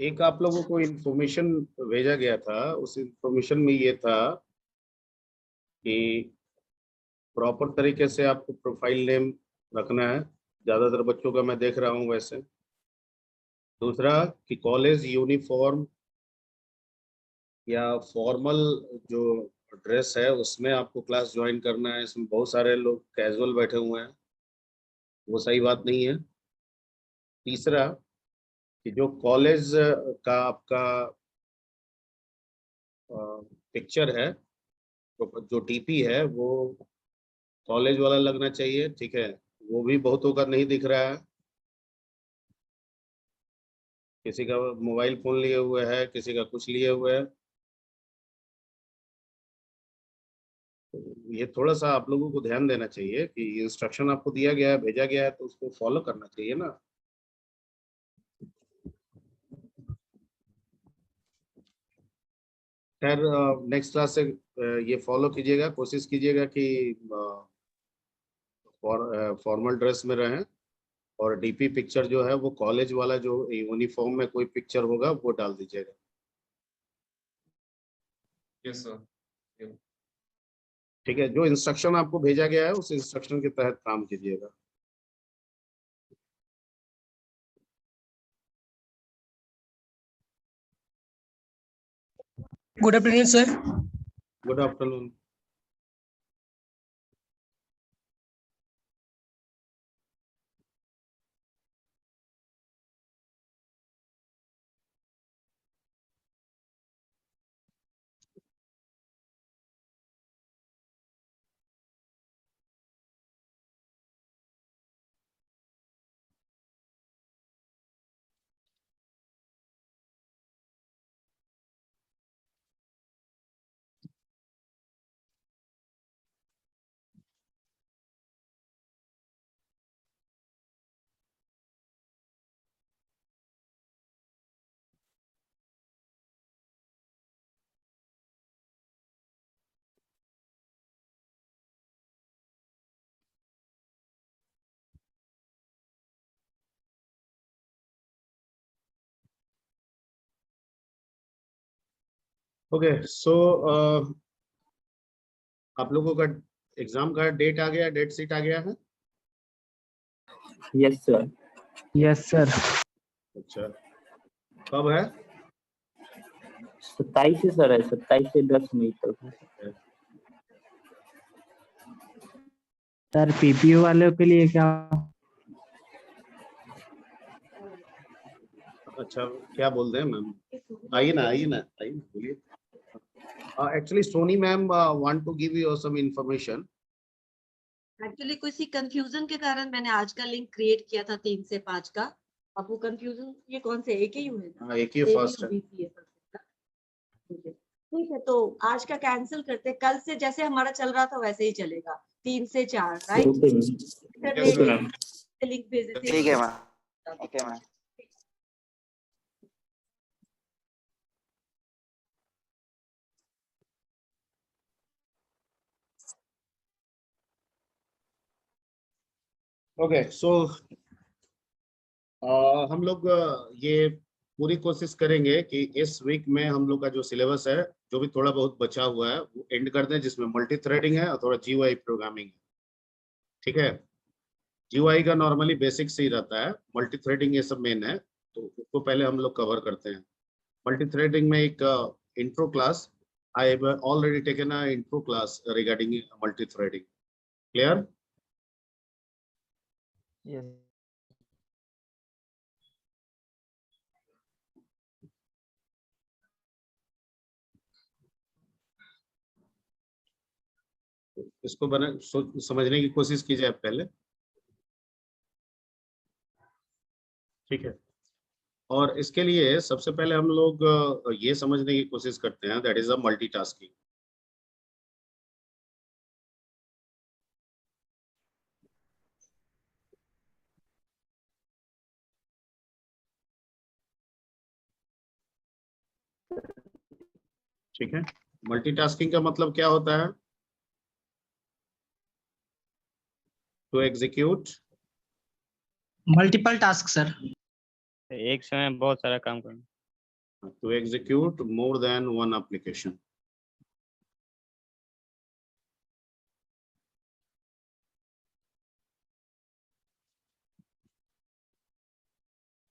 एक आप लोगों को इंफॉर्मेशन भेजा गया था, उस इंफॉर्मेशन में ये था कि प्रॉपर तरीके से आपको प्रोफाइल नेम रखना है, ज्यादातर बच्चों का मैं देख रहा हूँ वैसे। दूसरा कि कॉलेज यूनिफॉर्म या फॉर्मल जो ड्रेस है उसमें आपको क्लास ज्वाइन करना है। इसमें बहुत सारे लोग कैजुअल बैठे हुए हैं, वो सही बात नहीं है। तीसरा कि जो कॉलेज का आपका पिक्चर है, जो डीपी है वो कॉलेज वाला लगना चाहिए, ठीक है। वो भी बहुतों का नहीं दिख रहा है, किसी का मोबाइल फोन लिए हुए है, किसी का कुछ लिए हुए है। तो ये थोड़ा सा आप लोगों को ध्यान देना चाहिए कि इंस्ट्रक्शन आपको दिया गया है, भेजा गया है, तो उसको फॉलो करना चाहिए ना। खैर नेक्स्ट क्लास से ये फॉलो कीजिएगा, कोशिश कीजिएगा कि फॉर्मल ड्रेस में रहें, और डीपी पिक्चर जो है वो कॉलेज वाला, जो यूनिफॉर्म में कोई पिक्चर होगा वो डाल दीजिएगा। Yes sir. ठीक है, जो इंस्ट्रक्शन आपको भेजा गया है उस इंस्ट्रक्शन के तहत काम कीजिएगा। Good afternoon sir. Good afternoon. Okay so आप लोगों का एग्जाम का डेट आ गया, डेट शीट आ गया है? Yes sir. Yes sir. अच्छा, कब है? 27 से सर है, 27 से 10 मई तक है। सर पीपीयू वालों के लिए क्या? अच्छा, क्या बोल रहे हैं मैम? आइए ना, आइए ना, आइए ना, बोलिए। Actually Soni ma'am want to give you some information. Actually किसी कंफ्यूजन के कारण मैंने आज का लिंक क्रिएट किया था 3 से 5 का। अब वो कंफ्यूजन, ये कौन से AKU है ना? हाँ, एक ही फर्स्ट है। ठीक है, तो आज का कैंसिल करते, कल से जैसे हमारा चल रहा था वैसे ही चलेगा, 3 से 4, राइट? Okay ma'am. लिंक भेज देते हैं। ठीक है ma'am. Okay ma'am. Okay so हम लोग ये पूरी कोशिश करेंगे कि इस वीक में हम लोग का जो सिलेबस है, जो भी थोड़ा बहुत बचा हुआ है, वो एंड कर दें, जिसमें मल्टी थ्रेडिंग है और थोड़ा GUI प्रोग्रामिंग है। ठीक है, GUI का नॉर्मली बेसिक से ही रहता है, मल्टी थ्रेडिंग ये सब मेन है, तो उसको पहले हम लोग कवर करते हैं। मल्टी थ्रेडिंग में एक intro class, I have already taken a intro class regarding multi threading. Clear? Yes. इसको समझने की कोशिश कीजिए आप पहले। ठीक है, और इसके लिए सबसे पहले हम लोग ये समझने की कोशिश करते हैं, दैट इज अ मल्टीटास्किंग। ठीक है, मल्टीटास्किंग का मतलब क्या होता है? To execute multiple task sir. एक समय में बहुत सारा काम करना। To execute more than one application.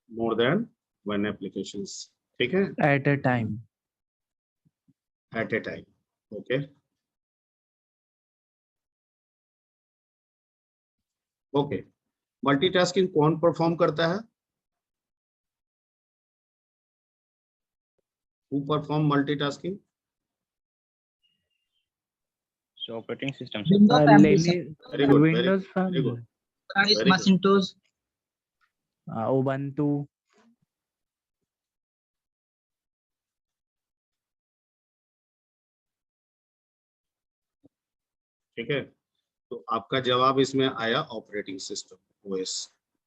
More than one applications. ठीक है? at a time. At a time. Okay. Okay. Multitasking कौन परफॉर्म करता है? Who perform multitasking? So operating system. Windows family, sir. Very good. Very, Windows very family. good. Alice Very good. Macintosh. Ubuntu. ठीक है, तो आपका जवाब इसमें आया ऑपरेटिंग सिस्टम ओएस.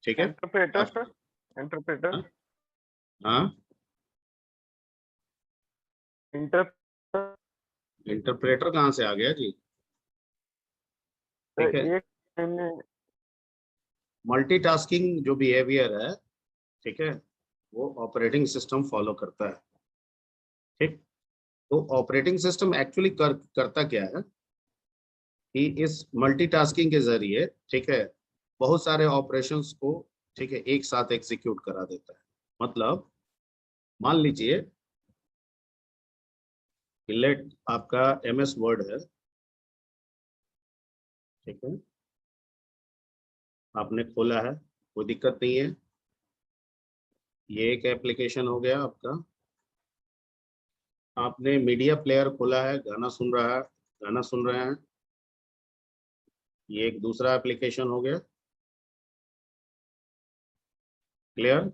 ठीक है? इंटरप्रेटर सर, इंटरप्रेटर, हाँ, इंटरप्रेटर कहाँ से आ गया जी? ठीक है, एक मल्टीटास्किंग जो बिहेवियर है, ठीक है, वो ऑपरेटिंग सिस्टम फॉलो करता है. ठीक, तो ऑपरेटिंग सिस्टम एक्चुअली करता क्या है कि इस मल्टीटास्किंग के जरिए, ठीक है, बहुत सारे ऑपरेशंस को, ठीक है, एक साथ एग्जीक्यूट करा देता है. मतलब मान लीजिए लेट आपका MS वर्ड है, ठीक है, आपने खोला है, कोई दिक्कत नहीं है. ये एक एप्लीकेशन हो गया आपका. आपने मीडिया प्लेयर खोला है, गाना सुन रहा है, गाना सुन रहे हैं, ये एक दूसरा एप्लीकेशन हो गया. क्लियर?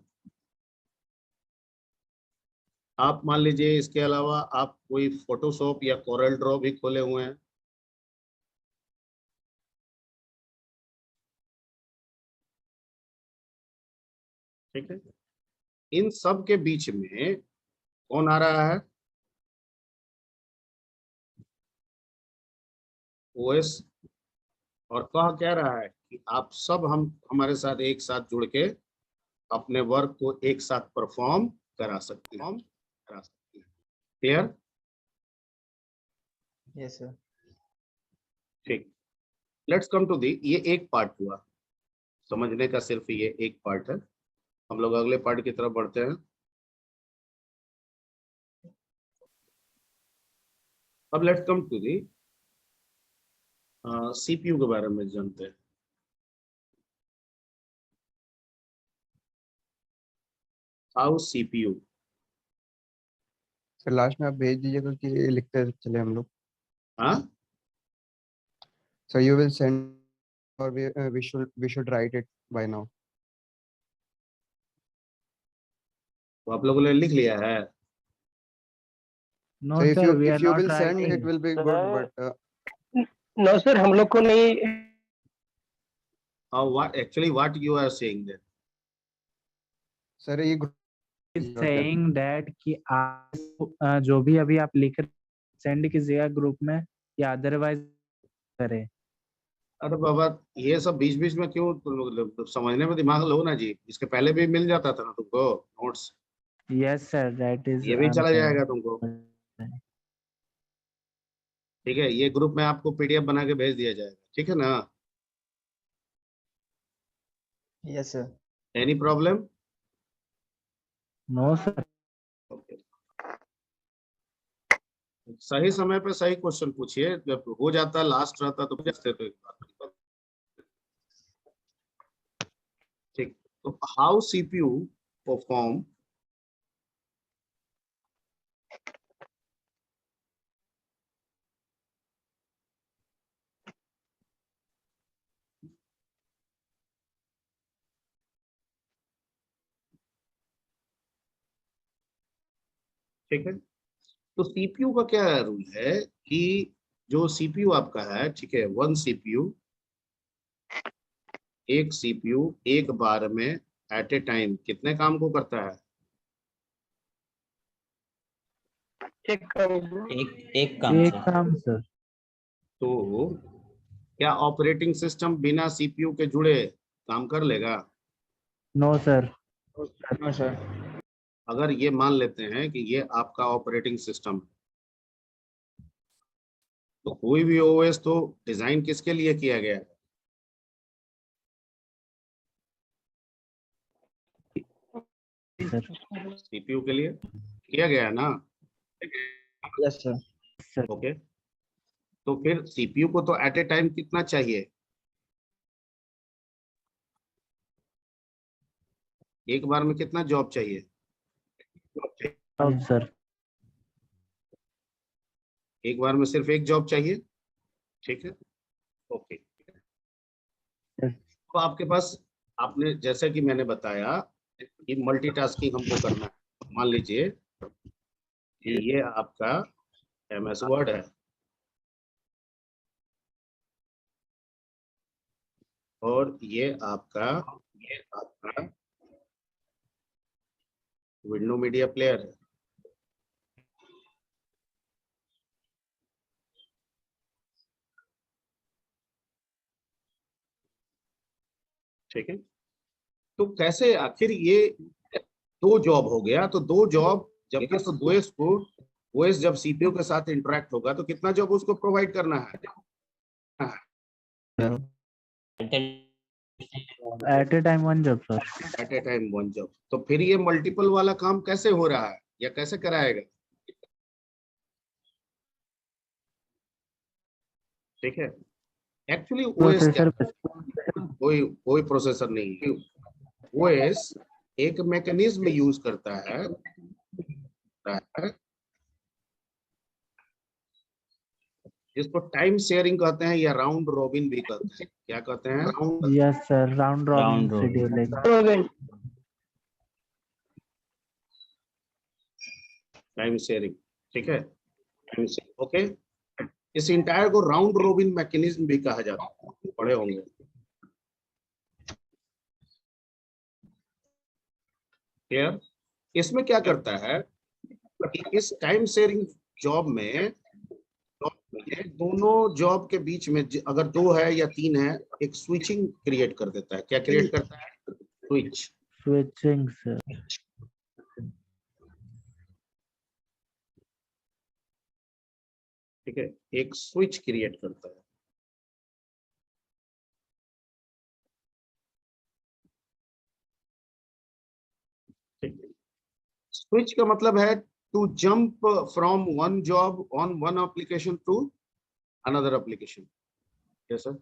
आप मान लीजिए इसके अलावा आप कोई फोटोशॉप या कोरल ड्रॉ भी खोले हुए हैं. ठीक है, इन सब के बीच में कौन आ रहा है? ओएस. और कह क्या रहा है कि आप सब हमारे साथ एक साथ जुड़ के अपने वर्क को एक साथ परफॉर्म करा सकते हैं. क्लियर? Yes, sir. ठीक, लेट्स कम टू दी, ये एक पार्ट हुआ समझने का, सिर्फ ये एक पार्ट है. हम लोग अगले पार्ट की तरफ बढ़ते हैं. अब let's come to the CPU के बारे में जानते हैं. How CPU. सर लास्ट में आप भेज दीजिएगा कि ये लिखते चले हम लोग. हाँ, सर यू विल सेंड और we should write it by now. तो आप लोगों ने लिख लिया है. No, So sir, we are if you not will send writing. it will be good, but no sir, हम लोग को नहीं. What you are saying then? Sir ये Is saying that कि आप जो भी अभी आप लिख सेंड कीजिएगा ग्रुप में या अदरवाइज करें. अरे बाबा, ये सब बीच बीच में क्यों, तुम लोग समझने में दिमाग लो ना जी. इसके पहले भी मिल जाता था ना तुमको notes. Yes, sir, that is. ये भी चला जाएगा तुमको. ठीक है, ये ग्रुप में आपको PDF बना के भेज दिया जाएगा. ठीक है ना? Yes, sir. Any problem? No, sir. Okay, सही समय पे सही क्वेश्चन पूछिए. जब हो जाता लास्ट रहता तो पूछते तो एक बात. ठीक, तो हाउ CPU परफॉर्म ठीक है, तो CPU का क्या रूल है कि जो CPU आपका है, ठीक है, एक CPU एक बार में एट ए टाइम कितने काम को करता है? एक काम एक सर. काम सर. तो क्या ऑपरेटिंग सिस्टम बिना CPU के जुड़े काम कर लेगा? No, sir. No, sir. अगर ये मान लेते हैं कि ये आपका ऑपरेटिंग सिस्टम है, तो कोई भी ओएस तो डिजाइन किसके लिए किया गया है? सर सीपीयू के लिए किया गया है ना? Yes sir. सर ओके, तो फिर सीपीयू को तो एट ए टाइम कितना चाहिए? एक बार में कितना जॉब चाहिए? अब सर एक बार में सिर्फ एक जॉब चाहिए, ठीक है, ओके। तो आपके पास, आपने जैसा कि मैंने बताया कि मल्टीटास्किंग हमको करना है। मान लीजिए कि ये आपका एमएस वर्ड है और ये आपका विंडो मीडिया प्लेयर है। ठीक है, तो कैसे आखिर ये दो जॉब हो गया? तो दो जॉब जबकि तो ओएस को, ओएस जब सीपीयू के साथ इंटरेक्ट होगा तो कितना जॉब उसको प्रोवाइड करना है? At a time 1 job sir. At a time 1 job. तो फिर ये मल्टीपल वाला काम कैसे हो रहा है या कैसे कराएगा? ठीक है, एक्चुअली ओएस क्या, प्रोसेसर कोई प्रोसेसर नहीं है। ओएस एक मैकेनिज्म यूज करता है जिसको टाइम शेयरिंग कहते हैं या राउंड रॉबिन भी कहते हैं। क्या कहते हैं? Yes sir, round robin Round robin. Scheduling. Time sharing, ठीक है, टाइम शेयरिंग, ओके। इस इंटायर को राउंड रॉबिन मैकेनिज्म भी कहा जाता है, पढ़े होंगे। क्लियर? इसमें क्या करता है कि इस टाइम शेयरिंग जॉब में दोनों जॉब के बीच में अगर 2 है या 3 है, एक स्विचिंग क्रिएट कर देता है। क्या क्रिएट करता है? स्विच। Switching sir. ठीक है, एक स्विच क्रिएट करता है। स्विच का मतलब है to jump from one job on one application to another application. Yes sir,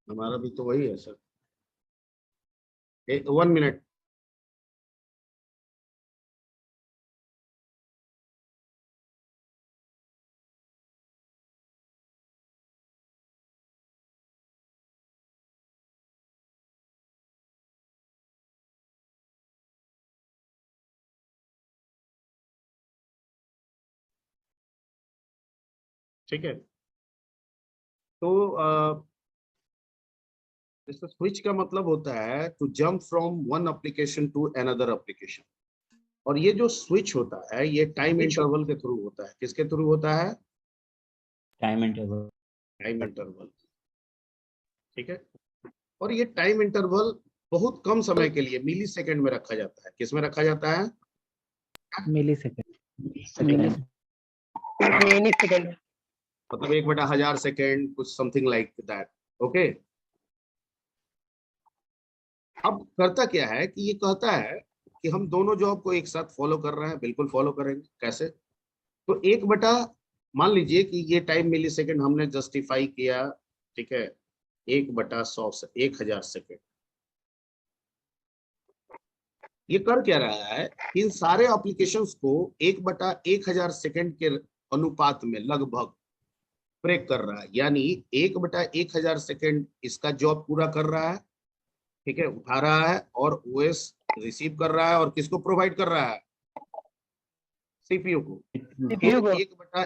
हमारा भी तो वही है सर। 1 मिनट। ठीक है, तो इस स्विच का मतलब होता है to jump from one application to another application. और ये जो स्विच होता है ये टाइम इंटरवल के थ्रू होता है। किसके थ्रू होता है? Time interval. Time interval. ठीक है, और ये टाइम इंटरवल बहुत कम समय के लिए मिली सेकेंड में रखा जाता है। किसमें रखा जाता है? मिली सेकेंड। मिली सेकेंड। मतलब 1/1000 सेकेंड, कुछ समथिंग लाइक दैट। ओके, अब करता क्या है कि ये कहता है कि हम दोनों जॉब को एक साथ फॉलो कर रहे हैं। बिल्कुल फॉलो करेंगे। कैसे? तो 1 मान लीजिए कि ये टाइम मिली सेकेंड हमने जस्टिफाई किया, ठीक है, 1/100 से 1000 सेकेंड। ये कर क्या रहा है? इन सारे एप्लीकेशंस को 1/1000 सेकेंड के अनुपात में लगभग ब्रेक कर रहा है। यानी 1/1000 सेकेंड इसका जॉब पूरा कर रहा है, ठीक है, उठा रहा है, और ओएस रिसीव कर रहा है। और किसको प्रोवाइड कर रहा है? सीपीयू को। सीपीयू को।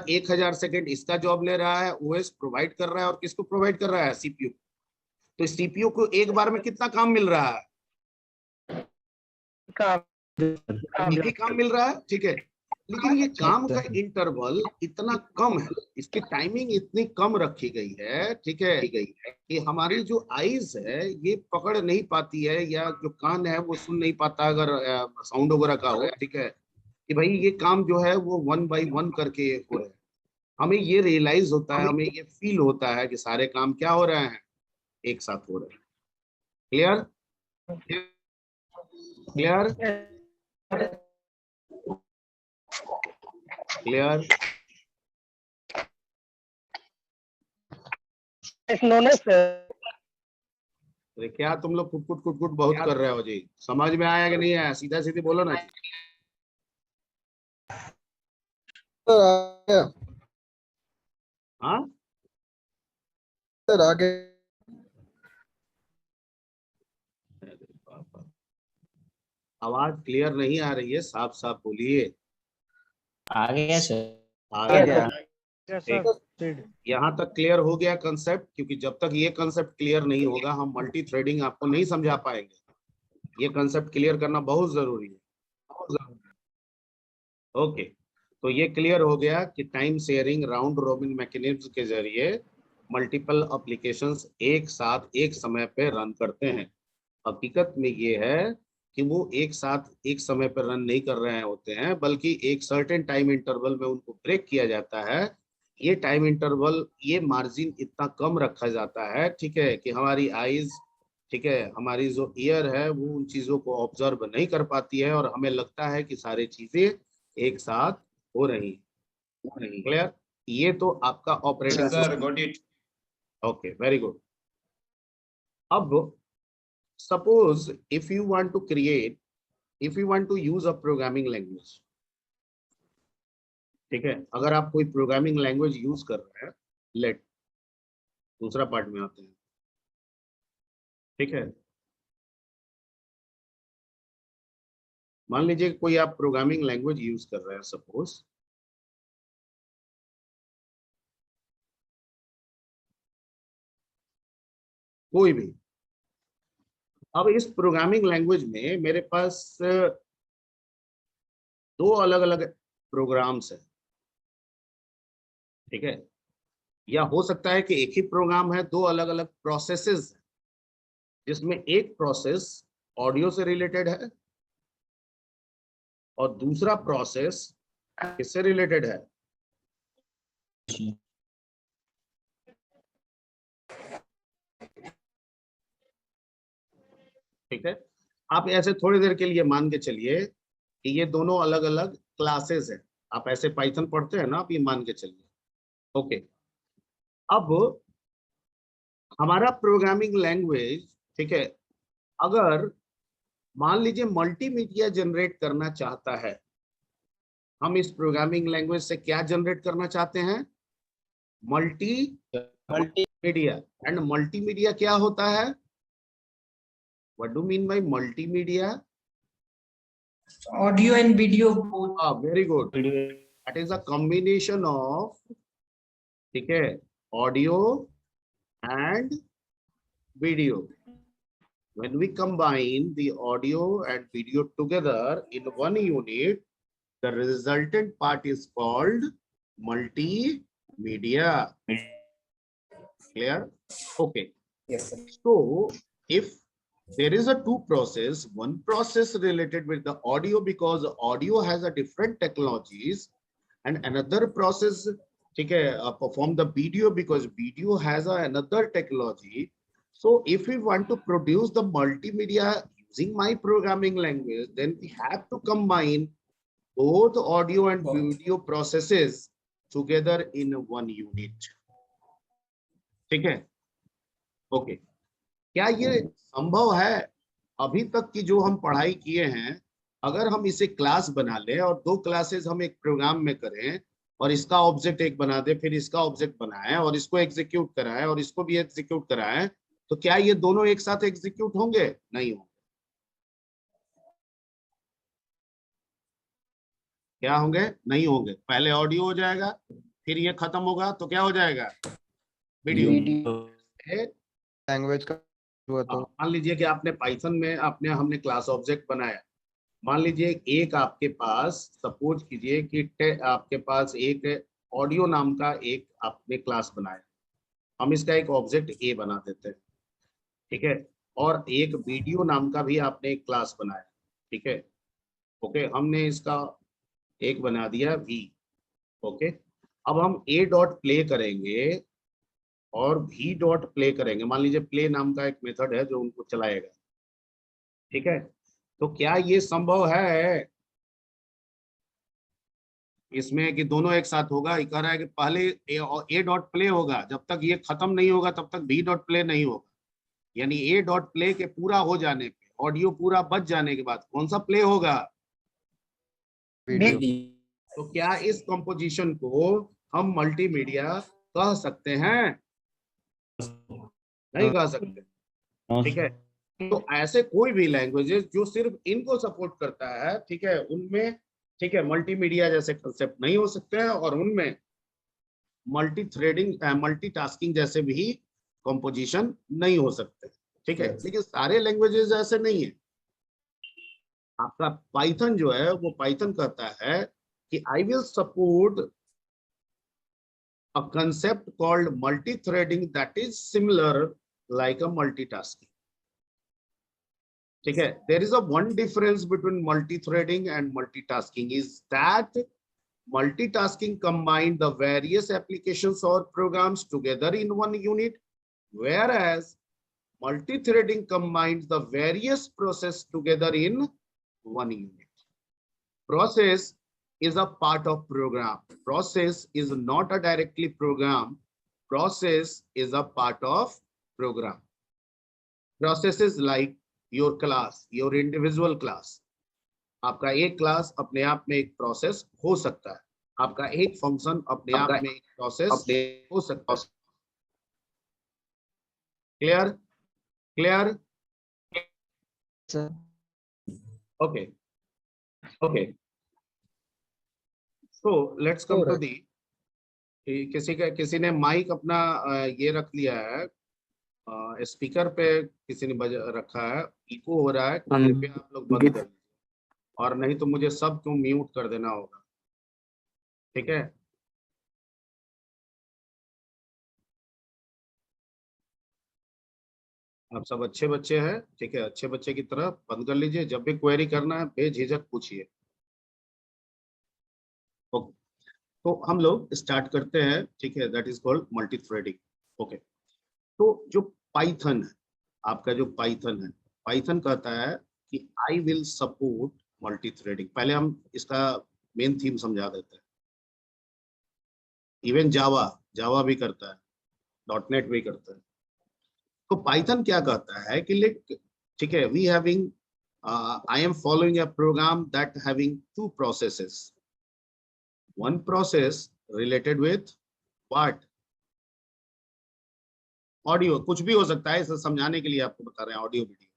1/1000 सेकेंड इसका जॉब ले रहा है, ओएस प्रोवाइड कर रहा है। और किसको प्रोवाइड कर रहा है? सीपीयू। तो सीपीयू को एक बार में कितना काम मिल रहा है? एक ही काम मिल रहा है, ठीक है। लेकिन ये काम का sir. इंटरवल इतना कम है, इसकी टाइमिंग इतनी कम रखी गई है, ठीक है, कि हमारी जो आईज है ये पकड़ नहीं पाती है, या जो कान है वो सुन नहीं पाता अगर साउंड वगैरह का हो, ठीक है, कि भाई ये काम जो है वो 1 बाय 1 करके हो रहा है। हमें ये रियलाइज होता है, हमें ये फील होता है कि सारे काम क्या हो रहे हैं, एक साथ हो रहे हैं। क्लियर? क्लियर? क्लियर? नो ना सर। अरे क्या तुम लोग कुट बहुत कर रहे हो जी, समझ में आया कि नहीं आया? सीधा सीधी बोलो ना जी। हाँ सर आगे अरे बाबा, आवाज क्लियर नहीं आ रही है, साफ साफ बोलिए। आ गया सर। आ आ गया? गया। ठीक। यहाँ तक क्लियर हो गया कंसेप्ट, क्योंकि जब तक ये कंसेप्ट क्लियर नहीं होगा हम मल्टी थ्रेडिंग आपको नहीं समझा पाएंगे। ये कंसेप्ट क्लियर करना बहुत जरूरी है। ओके, तो ये क्लियर हो गया कि time sharing round robin mechanism के जरिए मल्टीपल एप्लीकेशंस एक साथ एक समय पे रन करते हैं। हकीकत में ये है कि वो एक साथ एक समय पर रन नहीं कर रहे होते हैं, बल्कि एक सर्टेन टाइम इंटरवल में उनको ब्रेक किया जाता है। ये टाइम इंटरवल, ये मार्जिन इतना कम रखा जाता है, ठीक है, कि हमारी आईज, ठीक है, हमारी जो ईयर है वो उन चीजों को ऑब्जर्व नहीं कर पाती है और हमें लगता है कि सारी चीजें एक साथ हो रही। क्लियर? ये तो आपका ऑपरेटिंग। Okay, very good. अब suppose if you want to use a programming language, ठीक है, अगर आप कोई प्रोग्रामिंग लैंग्वेज यूज कर रहे हैं, लेट दूसरा पार्ट में आते हैं, ठीक है, मान लीजिए कोई आप प्रोग्रामिंग लैंग्वेज यूज कर रहे हैं, सपोज कोई भी। अब इस प्रोग्रामिंग लैंग्वेज में मेरे पास दो अलग अलग प्रोग्राम्स है, ठीक है, या हो सकता है कि एक ही प्रोग्राम है, दो अलग अलग प्रोसेसेस, जिसमें एक प्रोसेस ऑडियो से रिलेटेड है और दूसरा प्रोसेस किससे रिलेटेड है? ठीक है, आप ऐसे थोड़ी देर के लिए मान के चलिए कि ये दोनों अलग अलग क्लासेस है। आप ऐसे पाइथन पढ़ते हैं ना, आप ये मान के चलिए। ओके, अब हमारा प्रोग्रामिंग लैंग्वेज, ठीक है, अगर मान लीजिए मल्टीमीडिया जनरेट करना चाहता है, हम इस प्रोग्रामिंग लैंग्वेज से क्या जनरेट करना चाहते हैं? मल्टीमीडिया। एंड मल्टीमीडिया क्या होता है? What do mean by multimedia? Audio and video both. Very good, that is a combination of, ठीक है, audio and video. When we combine the audio and video together in one unit, the resultant part is called multimedia. Clear? Okay. Yes, sir. So if there is a two process, one process related with the audio because audio has a different technologies, and another process, ठीक है, perform the video because video has another technology. So if we want to produce the multimedia using my programming language, then we have to combine both audio and video processes together in one unit. ठीक है? Okay, क्या ये संभव है? अभी तक की जो हम पढ़ाई किए हैं, अगर हम इसे क्लास बना लें और दो क्लासेस हम एक प्रोग्राम में करें और इसका ऑब्जेक्ट एक बना दे, फिर इसका ऑब्जेक्ट बनाएं और इसको एग्जीक्यूट कराएं और इसको भी एग्जीक्यूट कराएं, तो क्या ये दोनों एक साथ एग्जीक्यूट होंगे? नहीं होंगे। क्या होंगे? नहीं होंगे। पहले ऑडियो हो जाएगा, फिर ये खत्म होगा तो क्या हो जाएगा? वीडियो। लैंग्वेज का हुआ तो मान लीजिए कि आपने पाइथन में हमने क्लास ऑब्जेक्ट बनाया, मान लीजिए एक आपके पास, सपोज कीजिए कि आपके पास एक ऑडियो नाम का एक आपने क्लास बनाया, हम इसका एक ऑब्जेक्ट ए बना देते हैं, ठीक है। और एक वीडियो नाम का भी आपने एक क्लास बनाया, ठीक है। ओके, हमने इसका एक बना दिया वी। ओके, अब हम ए डॉट प्ले करेंगे और भी डॉट प्ले करेंगे। मान लीजिए प्ले नाम का एक मेथड है जो उनको चलाएगा, ठीक है। तो क्या ये संभव है इसमें कि दोनों एक साथ होगा? ये कह रहा है कि पहले ए डॉट प्ले होगा, जब तक ये खत्म नहीं होगा तब तक बी डॉट प्ले नहीं होगा। यानी ए डॉट प्ले के पूरा हो जाने पे, ऑडियो पूरा बच जाने के बाद कौन सा प्ले होगा? Video. तो क्या इस कंपोजिशन को हम मल्टीमीडिया कह सकते हैं? नहीं कह सकते, ठीक है। तो ऐसे कोई भी लैंग्वेजेस जो सिर्फ इनको सपोर्ट करता है, ठीक है, उनमें, ठीक है, मल्टीमीडिया जैसे कंसेप्ट नहीं हो सकते हैं, और उनमें मल्टी थ्रेडिंग, मल्टीटास्किंग जैसे भी कंपोजिशन नहीं हो सकते, ठीक है। लेकिन सारे लैंग्वेजेस ऐसे नहीं है। आपका पाइथन जो है वो पाइथन कहता है कि I will support a concept called multithreading that is similar like a multitasking, ठीक है। There is a one difference between multithreading and multitasking is that multitasking combine the various applications or programs together in one unit, whereas multi-threading combines the various process together in one unit. Process is a part of program. Process is not a directly program. Process is a part of program. Processes like your class, your individual class. आपका एक class अपने आप में एक process हो सकता है, आपका एक फंक्शन अपने आप में एक प्रोसेस हो सकता है। Clear? Clear? sir. Okay, okay. So let's come to the, किसी ने माइक अपना ये रख लिया है, स्पीकर पे किसी ने रखा है, इको हो रहा है, कृपया आप लोग बंद कर लीजिए, और नहीं तो मुझे सब को म्यूट कर देना होगा, ठीक है। आप सब अच्छे बच्चे हैं, ठीक है, अच्छे बच्चे की तरह बंद कर लीजिए। जब भी क्वेरी करना है बेझिझक पूछिए। ओके, तो हम लोग स्टार्ट करते हैं, ठीक है। That is called multi threading. Okay, तो जो पाइथन है, आपका जो पाइथन है, पाइथन कहता है कि I will support multi threading. पहले हम इसका मेन थीम समझा देते हैं। इवन जावा भी करता है, .NET भी करता है। तो पाइथन क्या कहता है कि ठीक है, we having I am following a program that having two processes, one process related with what? Audio, कुछ भी हो सकता है, इसे समझाने के लिए आपको बता रहे हैं, audio video.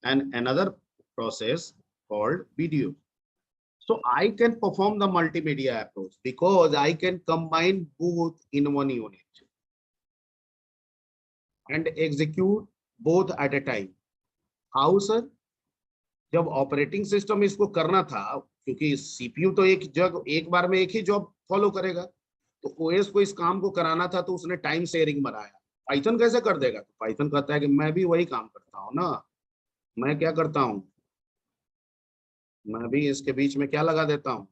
And another process called video. So I can perform the multimedia approach because I can combine both in one unit and execute both at a time. How sir? जब ऑपरेटिंग सिस्टम इसको करना था, क्योंकि CPU तो एक बार में एक ही job follow करेगा, तो ओएस को इस काम को कराना था, तो उसने टाइम शेयरिंग बनाया। पाइथन कैसे कर देगा? तो पाइथन कहता है कि मैं भी वही काम करता हूँ ना, मैं क्या करता हूं, मैं भी इसके बीच में क्या लगा देता हूं,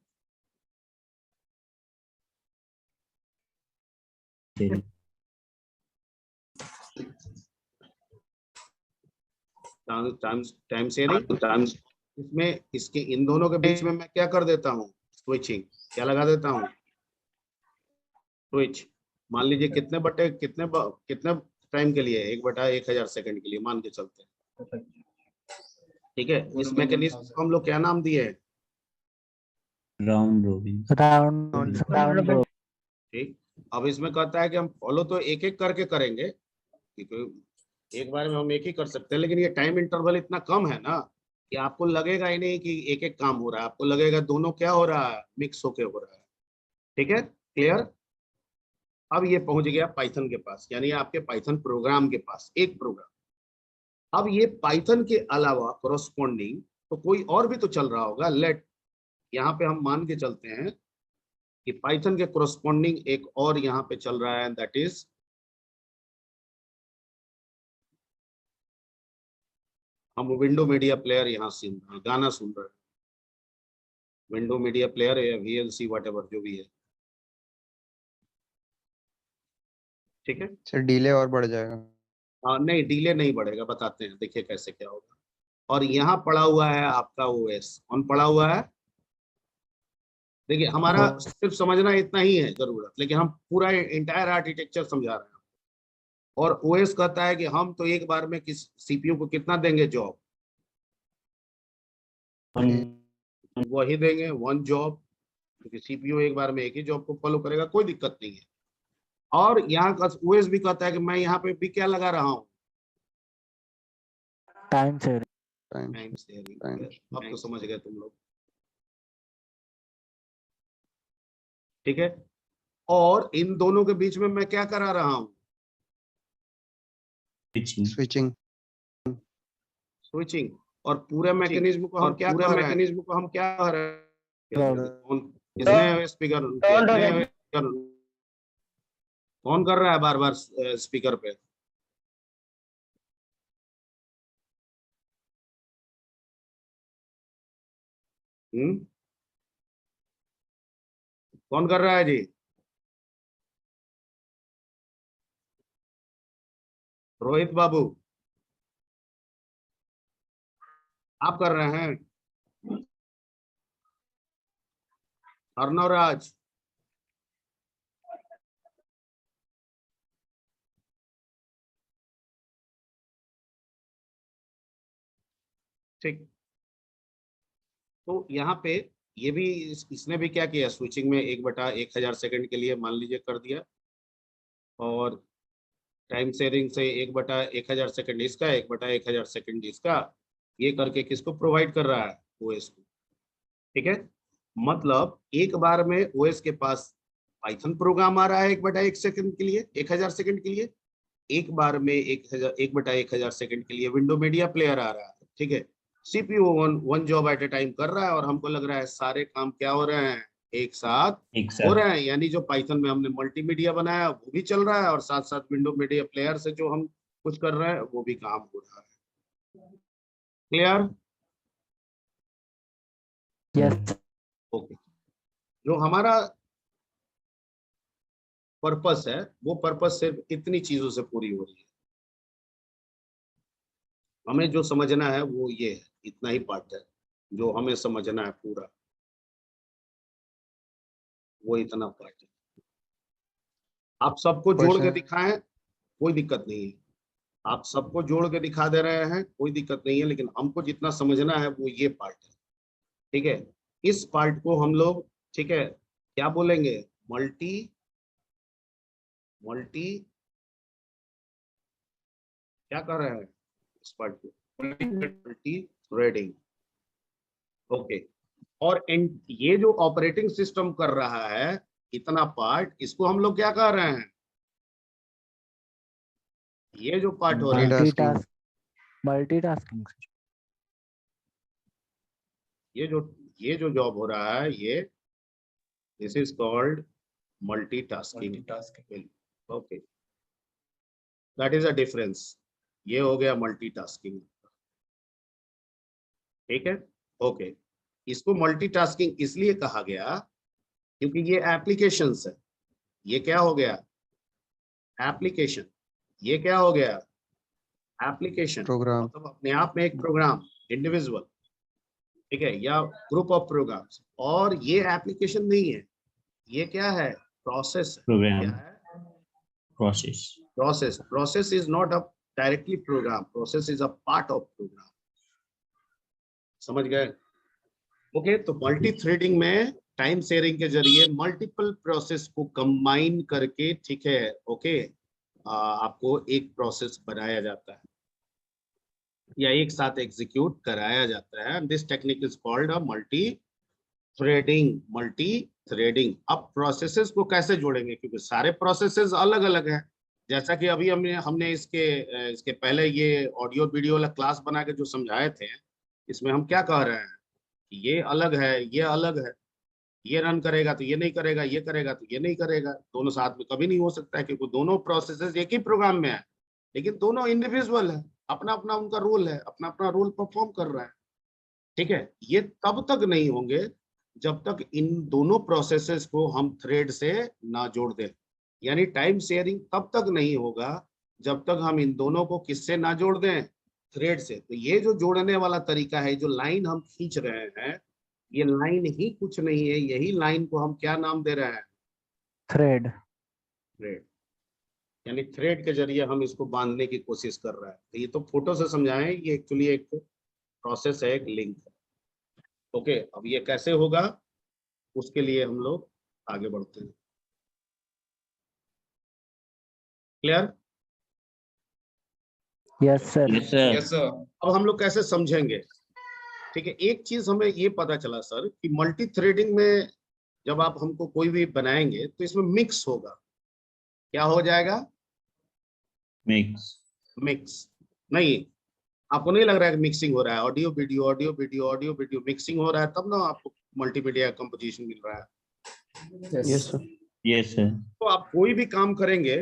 टाइम शेयरिंग। इसमें इसके इन दोनों के बीच में मैं क्या कर देता हूं, स्विचिंग। क्या लगा देता हूं? स्विच। मान लीजिए कितने टाइम के लिए? 1/1000 सेकंड के लिए मान के चलते हैं, ठीक है। इस मैकेनिज्म को हम लोग क्या नाम दिए? Round robin. ठीक। अब इसमें कहता है कि हम फॉलो तो एक एक करके करेंगे, क्योंकि एक बार में हम एक ही कर सकते हैं, लेकिन ये टाइम इंटरवल इतना कम है ना कि आपको लगेगा ही नहीं कि एक एक काम हो रहा है, आपको लगेगा दोनों क्या हो रहा है, मिक्स होके हो रहा है, ठीक है। क्लियर? अब ये पहुंच गया पाइथन के पास, यानी आपके पाइथन प्रोग्राम के पास, एक प्रोग्राम। अब ये पाइथन के अलावा कोरस्पॉन्डिंग तो कोई और भी तो चल रहा होगा। लेट यहाँ पे हम मान के चलते हैं कि पाइथन के कोरस्पॉन्डिंग एक और यहाँ पे चल रहा है, दैट इज हम विंडो मीडिया प्लेयर यहाँ सुन रहे हैं, गाना सुन रहे हैं, विंडो मीडिया प्लेयर या VLC व्हाटएवर जो भी है, ठीक है। सर डिले और बढ़ जाएगा। हाँ नहीं, डिले नहीं बढ़ेगा, बताते हैं, देखिए कैसे क्या होगा। और यहाँ पड़ा हुआ है आपका OS, कौन पड़ा हुआ है? देखिए हमारा सिर्फ समझना इतना ही है जरूरत, लेकिन हम पूरा इंटायर आर्किटेक्चर समझा रहे हैं। और OS कहता है कि हम तो एक बार में किस CPU को कितना देंगे जॉब, वही देंगे 1 जॉब, क्योंकि CPU एक बार में एक ही जॉब को फॉलो करेगा, कोई दिक्कत नहीं है। और यहाँ का OS भी कहता है कि मैं यहाँ पे भी क्या लगा रहा हूँ, टाइम शेयरिंग। Time sharing. अब तो समझ गए तुम लोग, ठीक है। और इन दोनों के बीच में मैं क्या करा रहा हूँ, स्विचिंग। स्विचिंग। और पूरे मैकेनिज्म को हम क्या कह रहे हैं, इसने स्पीकर कौन कर रहा है बार बार स्पीकर पे? कौन कर रहा है जी? रोहित बाबू आप कर रहे हैं? अर्णवराज, ठीक। तो यहाँ पे ये भी इसने भी क्या किया, स्विचिंग में 1/1000 सेकंड के लिए मान लीजिए कर दिया, और टाइम शेयरिंग से 1/1000 सेकंड इसका, 1/1000 सेकंड इसका, ये करके किसको प्रोवाइड कर रहा है, OS को, ठीक है। मतलब एक बार में OS के पास पाइथन प्रोग्राम आ रहा है 1/1 सेकंड के लिए, 1000 सेकंड के लिए, एक बार में 1/1000 सेकंड के लिए विंडो मीडिया प्लेयर आ रहा है, ठीक है। CPU one job eight a time कर रहा है, और हमको लग रहा है सारे काम क्या हो रहे हैं, एक साथ हो रहे हैं। यानी जो पाइथन में हमने मल्टीमीडिया बनाया वो भी चल रहा है, और साथ साथ विंडो मीडिया प्लेयर से जो हम कुछ कर रहे हैं वो भी काम हो रहा है। क्लियर? यस। ओके। जो हमारा पर्पस है वो पर्पस सिर्फ इतनी चीजों से पूरी हो रही है। हमें जो समझना है वो ये है, इतना ही पार्ट है जो हमें समझना है, पूरा वो इतना पार्ट है। आप सबको जोड़ के दिखाएं कोई दिक्कत नहीं है, आप सबको जोड़ के दिखा दे रहे हैं कोई दिक्कत नहीं है, लेकिन हमको जितना समझना है वो ये पार्ट है, ठीक है। इस पार्ट को हम लोग, ठीक है, क्या बोलेंगे, मल्टी क्या कर रहे हैं इस पार्ट को, मल्टी थ्रेडिंग। ओके। और ये जो ऑपरेटिंग सिस्टम कर रहा है इतना पार्ट, इसको हम लोग क्या कह रहे हैं, ये जो पार्ट हो रहा है मल्टीटास्किंग। ये जो जॉब हो रहा है, ये this is called multitasking. Okay, that is a difference. ये हो गया मल्टीटास्किंग, ठीक है। ओके, इसको मल्टीटास्किंग इसलिए कहा गया क्योंकि ये एप्लीकेशंस है। ये क्या हो गया, एप्लीकेशन। ये क्या हो गया, एप्लीकेशन, प्रोग्राम। मतलब अपने आप में एक प्रोग्राम, इंडिविजुअल, ठीक है, या ग्रुप ऑफ प्रोग्राम्स। और ये एप्लीकेशन नहीं है, ये क्या है, प्रोसेस है। प्रोग्राम, क्या है, process. Process is not a directly program, process is a part of program. समझ गए? ओके। तो मल्टी थ्रेडिंग में टाइम शेयरिंग के जरिए मल्टीपल प्रोसेस को कंबाइन करके, ठीक है, ओके, आपको एक प्रोसेस बनाया जाता है या एक साथ एग्जीक्यूट कराया जाता है। This technique is called a multi threading. अब प्रोसेसेस को कैसे जोड़ेंगे, क्योंकि सारे प्रोसेसेस अलग अलग हैं, जैसा कि अभी हमने इसके पहले ये ऑडियो वीडियो वाला क्लास बना के जो समझाए थे, इसमें हम क्या कह रहे हैं कि ये अलग है, ये अलग है, ये रन करेगा तो ये नहीं करेगा, ये करेगा तो ये नहीं करेगा, दोनों साथ में कभी नहीं हो सकता है, क्योंकि दोनों प्रोसेसेस एक ही प्रोग्राम में है, लेकिन दोनों इंडिविजुअल है, अपना अपना उनका रोल है, अपना अपना रोल परफॉर्म कर रहा है। ठीक है, ये तब तक नहीं होंगे जब तक इन दोनों प्रोसेसेस को हम थ्रेड से ना जोड़ दें, यानी टाइम शेयरिंग तब तक नहीं होगा जब तक हम इन दोनों को किससे ना जोड़ दें, थ्रेड से। तो ये जो जोड़ने वाला तरीका है, जो लाइन हम खींच रहे हैं, ये लाइन ही कुछ नहीं है, यही लाइन को हम क्या नाम दे रहे हैं, थ्रेड। थ्रेड। यानी थ्रेड के जरिए हम इसको बांधने की कोशिश कर रहे हैं। तो ये तो फोटो से समझाएं, ये एक्चुअली एक प्रोसेस है, एक लिंक है। ओके, अब ये कैसे होगा उसके लिए हम लोग आगे बढ़ते हैं। Clear? Yes sir. Yes sir. Yes sir. अब हम लोग कैसे समझेंगे? ठीक है, एक चीज हमें ये पता चला सर कि मल्टी थ्रेडिंग में जब आप हमको कोई भी बनाएंगे तो इसमें मिक्स होगा। क्या हो जाएगा? मिक्स। मिक्स नहीं, आपको नहीं लग रहा है कि मिक्सिंग हो रहा है? Audio video, audio video, audio video mixing हो रहा है, तब ना आपको मल्टीमीडिया कंपोजिशन मिल रहा है। Yes sir. Yes sir. तो आप कोई भी काम करेंगे,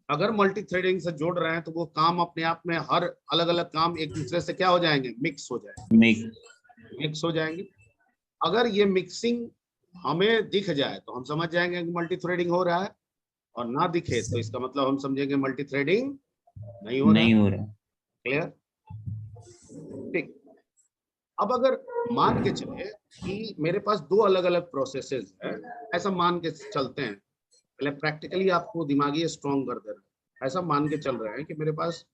अगर मल्टी थ्रेडिंग से जोड़ रहे हैं तो वो काम अपने आप में, हर अलग अलग काम एक दूसरे से क्या हो जाएंगे, मिक्स हो जाएंगे, मिक्स हो जाएंगे। अगर ये मिक्सिंग हमें दिख जाए तो हम समझ जाएंगे कि मल्टी थ्रेडिंग हो रहा है, और ना दिखे तो इसका मतलब हम समझेंगे मल्टी थ्रेडिंग नहीं हो रहा। नहीं हो रहा। क्लियर? ठीक। अब अगर मान के चले कि मेरे पास दो अलग अलग प्रोसेसेस है, ऐसा मान के चलते हैं, पहले प्रैक्टिकली आपको दिमागी स्ट्रॉन्ग कर दे रहे हैं, ऐसा मान के चल रहे हैं कि मेरे पास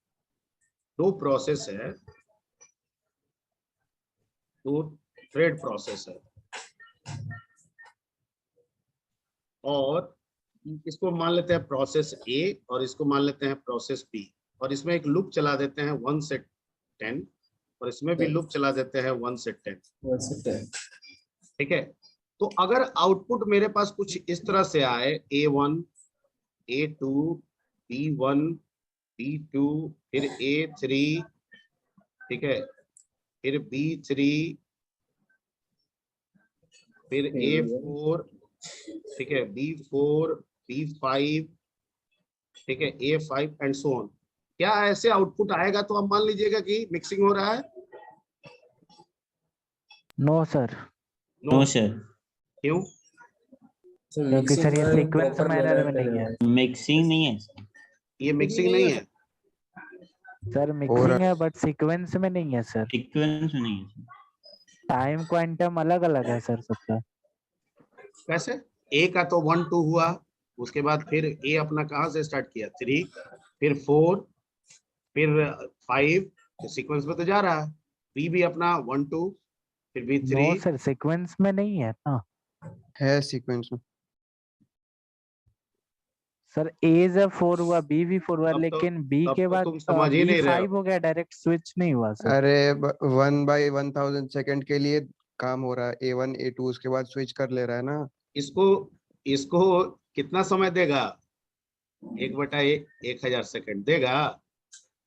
दो प्रोसेस है, दो थ्रेड प्रोसेस है, और इसको मान लेते हैं प्रोसेस ए और इसको मान लेते हैं प्रोसेस बी, और इसमें एक लूप चला देते हैं 1 से 10, और इसमें भी लूप चला देते हैं 1 से 10। ठीक है, तो अगर आउटपुट मेरे पास कुछ इस तरह से आए, A1, A2, B1, B2, फिर A3, ठीक है, फिर B3, फिर A4, ठीक है, B4, B5, ठीक है, A5 एंड सो ऑन। क्या ऐसे आउटपुट आएगा तो आप मान लीजिएगा कि मिक्सिंग हो रहा है? No sir. No sir. क्यों? क्योंकि सर ये सीक्वेंस मैनर में नहीं है। मिक्सिंग नहीं है। ये मिक्सिंग नहीं है। सर मिक्सिंग है बट सीक्वेंस में नहीं है सर। सीक्वेंस नहीं है। टाइम क्वांटम अलग अलग है सर सबका। कैसे? ए का तो 1 2 हुआ, उसके बाद फिर ए अपना कहाँ से स्टार्ट किया, 3, फिर 4, फिर 5, सीक्वेंस में तो जा रहा है। बी भी अपना 1 2, फिर बी 3। नो सर सीक्वेंस में नहीं है ना है सीक्वेंस में। सर। ए जब 4 हुआ, बी भी 4 हुआ, तब तो- लेकिन बी तब के तो बाद तुम समझ ही बी नहीं रहे हो। 5 हो गया, डायरेक्ट स्विच नहीं हुआ सर। अरे 1/1000 सेकंड के लिए काम हो रहा है, A1 A2 उसके बाद स्विच कर ले रहा है ना। इसको इसको कितना समय देगा? 1/1000 सेकंड देगा।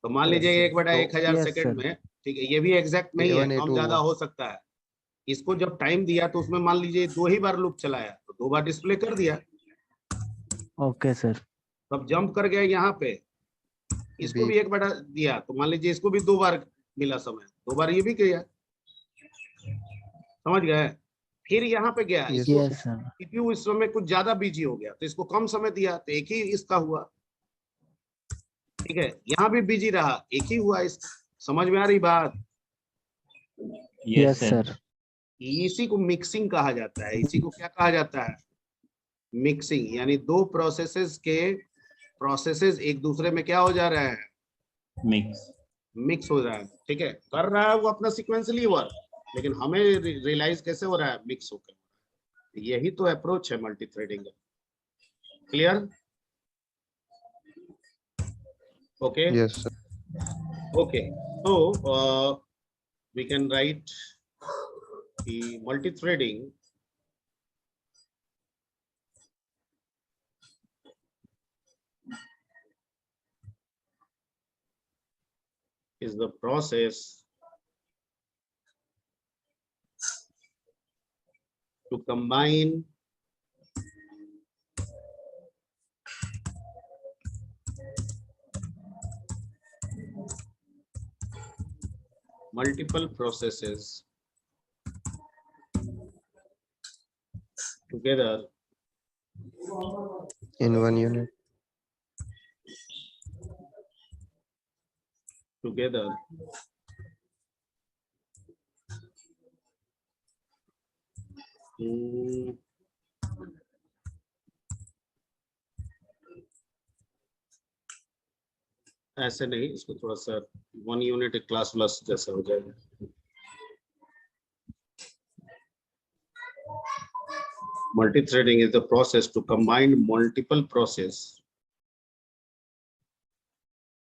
तो मान लीजिए 1/1000 Yes, सेकंड sir. में, ठीक है, ये भी एग्जैक्ट नहीं है, A1 कम A2 ज्यादा हुआ। हो सकता है। इसको जब टाइम दिया तो उसमें मान लीजिए 2 ही बार लूप चलाया, तो 2 बार डिस्प्ले कर दिया। Okay sir. तब जंप कर गया यहाँ पे, इसको भी 1 बटा दिया, तो मान लीजिए इसको भी 2 बार मिला समय, 2 बार ये भी किया। समझ गए? फिर यहाँ पे गया, Yes. इसको यस सर। सीपीयू इस समय कुछ ज्यादा बिजी हो गया, तो इसको कम समय दिया, तो एक ही इसका हुआ। ठीक है, यहाँ भी बिजी रहा, एक ही हुआ इसका। समझ में आ रही बात? Yes sir. इसी को मिक्सिंग कहा जाता है। इसी को क्या कहा जाता है? मिक्सिंग। यानी दो प्रोसेसेस एक दूसरे में क्या हो जा रहा है, मिक्स हो रहा है। ठीक है, कर रहा है वो अपना सीक्वेंसली वर्क, लेकिन हमें रियलाइज कैसे हो रहा है, मिक्स होकर। यही तो अप्रोच है मल्टी थ्रेडिंग का। Clear? Okay Yes sir. Okay, so we can write the multi-threading is the process to combine multiple processes together in one unit. together Hmm. ऐसे नहीं, इसको थोड़ा सा 1 यूनिट क्लास प्लस जैसा हो जाएगा। Multi-threading is the process to combine multiple process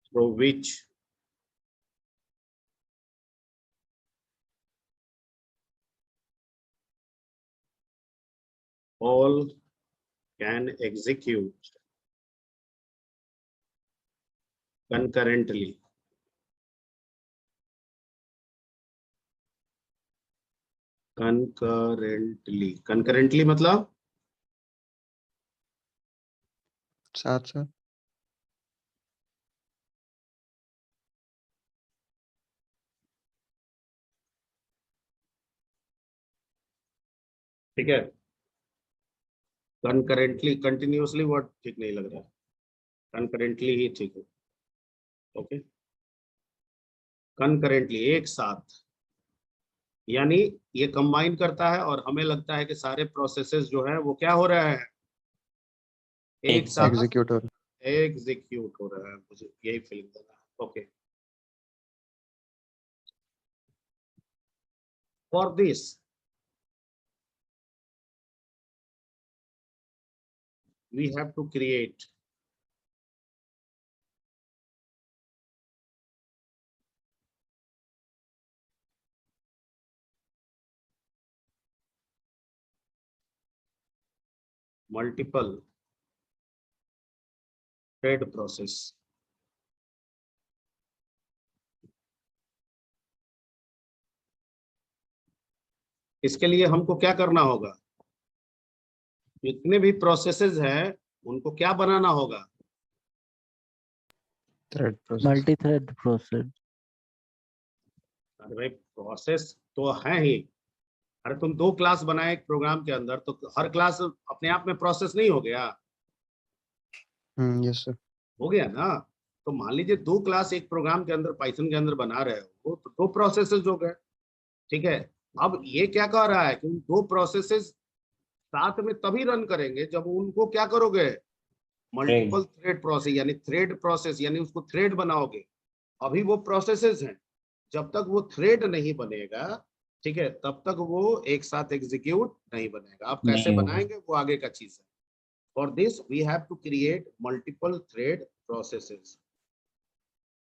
through which all can execute concurrently. Concurrently मतलब साथ साथ। ठीक है। concurrently continuously वर्ड ठीक नहीं लग रहा है, concurrently ही ठीक है। ओके, concurrently एक साथ, यानी ये कंबाइन करता है और हमें लगता है कि सारे प्रोसेसेस जो है वो क्या हो रहा है, एक साथ एग्जीक्यूटर। एग्जीक्यूट हो रहा है। मुझे यही फीलिंग दे रहा है। Okay, for this we have to create multiple thread process. इसके लिए हमको क्या करना होगा, जितने भी प्रोसेसेस हैं उनको क्या बनाना होगा, thread process. Multi thread process. अरे भाई प्रोसेस तो है ही। अरे तुम 2 क्लास बनाए एक प्रोग्राम के अंदर, तो हर क्लास अपने आप में प्रोसेस नहीं हो गया? Yes sir. हो गया ना। तो मान लीजिए 2 क्लास एक प्रोग्राम के अंदर पाइथन के अंदर बना रहे हो, तो 2 प्रोसेसेस हो गए। ठीक है, अब ये क्या कह रहा है कि 2 प्रोसेसेस साथ में तभी रन करेंगे जब उनको क्या करोगे, मल्टीपल थ्रेड प्रोसेस, यानी थ्रेड प्रोसेस, यानी उसको थ्रेड बनाओगे। अभी वो प्रोसेसेस हैं, जब तक वो थ्रेड नहीं बनेगा, ठीक है, तब तक वो एक साथ एग्जीक्यूट नहीं बनेगा। आप कैसे नहीं होगा। बनाएंगे वो आगे का चीज है। For this we have to create multiple thread processes.